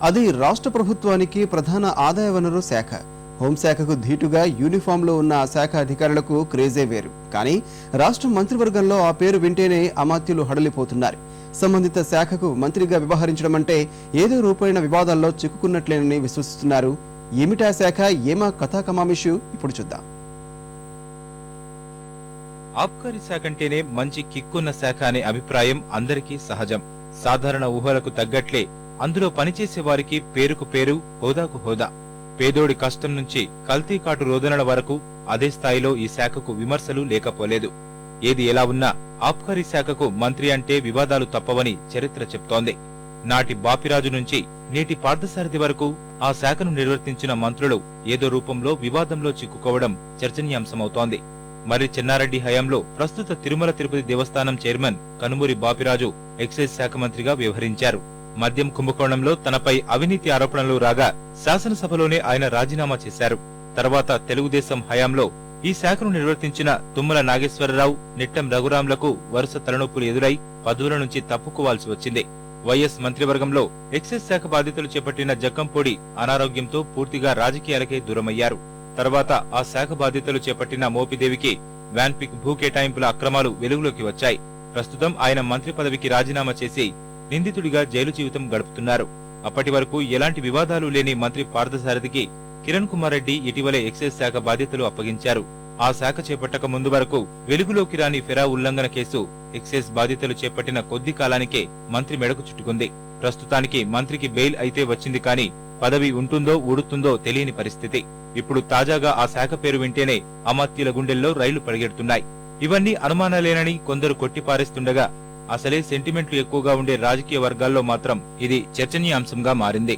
అది రాష్ట్ర ప్రభుత్వానికి ప్రధాన ఆదాయ వనరు శాఖ. హోంశాఖకు ధీటుగా యూనిఫామ్లో ఉన్న ఆ శాఖ అధికారులకు క్రేజే వేరు. కానీ రాష్ట్ర మంత్రివర్గంలో ఆ పేరు వింటేనే అమాత్యులు హడలిపోతున్నారు. సంబంధిత శాఖకు మంత్రిగా వ్యవహరించడం అంటే ఏదో రూపైన వివాదాల్లో చిక్కుకున్నట్లేనని విశ్వసిస్తున్నారు. ఏమిటా శాఖ, ఏమా కథాకమామిషు, ఇప్పుడు చూద్దాం. ఆబ్కారీ శాఖ అంటేనే మంచి కిక్కున్న శాఖ అనే అభిప్రాయం అందరికీ సహజం. సాధారణ ఊహలకు తగ్గట్లే అందులో పనిచేసే వారికి పేరుకు పేరు, హోదాకు హోదా. పేదోడి కష్టం నుంచి కల్తీకాటు రోదనల వరకు అదే స్థాయిలో ఈ శాఖకు విమర్శలు లేకపోలేదు. ఏది ఎలా ఉన్నా ఆబ్కారీ శాఖకు మంత్రి అంటే వివాదాలు తప్పవని చరిత్ర చెప్తోంది. నాటి బాపిరాజు నుంచి నేటి పార్థసారథి వరకు ఆ శాఖను నిర్వర్తించిన మంత్రులు ఏదో రూపంలో వివాదంలో చిక్కుకోవడం చర్చనీయాంశమవుతోంది. మరి చెన్నారెడ్డి హయాంలో ప్రస్తుత తిరుమల తిరుపతి దేవస్థానం చైర్మన్ కనుమూరి బాపిరాజు ఎక్సైజ్ శాఖ మంత్రిగా వ్యవహరించారు. మద్యం కుంభకోణంలో తనపై అవినీతి ఆరోపణలు రాగా శాసనసభలోనే ఆయన రాజీనామా చేశారు. తర్వాత తెలుగుదేశం హయాంలో ఈ శాఖను నిర్వర్తించిన తుమ్మల నాగేశ్వరరావు, నిట్టం రఘురాంలకు వరుస తలనొప్పులు ఎదురై పదవుల నుంచి తప్పుకోవాల్సి వచ్చింది. వైఎస్ మంత్రివర్గంలో ఎక్సైజ్ శాఖ బాధ్యతలు చేపట్టిన జక్కంపూడి అనారోగ్యంతో పూర్తిగా రాజకీయాలకే దూరమయ్యారు. తర్వాత ఆ శాఖ బాధ్యతలు చేపట్టిన మోపిదేవికి వ్యాన్పిక్ భూ కేటాయింపుల అక్రమాలు వెలుగులోకి వచ్చాయి. ప్రస్తుతం ఆయన మంత్రి పదవికి రాజీనామా చేసి నిందితుడిగా జైలు జీవితం గడుపుతున్నారు. అప్పటి వరకు ఎలాంటి వివాదాలు లేని మంత్రి పార్థసారథికి కిరణ్ కుమార్ రెడ్డి ఇటీవలే ఎక్సైజ్ శాఖ బాధ్యతలు అప్పగించారు. ఆ శాఖ చేపట్టక ముందు వరకు వెలుగులోకి రాని ఫెరా ఉల్లంఘన కేసు ఎక్సైజ్ బాధ్యతలు చేపట్టిన కొద్ది కాలానికే మంత్రి మెడకు చుట్టుకుంది. ప్రస్తుతానికి మంత్రికి బెయిల్ అయితే వచ్చింది, కానీ పదవి ఉంటుందో ఊడుతుందో తెలియని పరిస్థితి. ఇప్పుడు తాజాగా ఆ శాఖ పేరు వింటేనే అమాత్యుల గుండెల్లో రైళ్లు పరిగెడుతున్నాయి. ఇవన్నీ అనుమానాలేనని కొందరు కొట్టిపారేస్తుండగా అసలే సెంటిమెంట్లు ఎక్కువగా ఉండే రాజకీయ వర్గాల్లో మాత్రం ఇది చర్చనీయాంశంగా మారింది.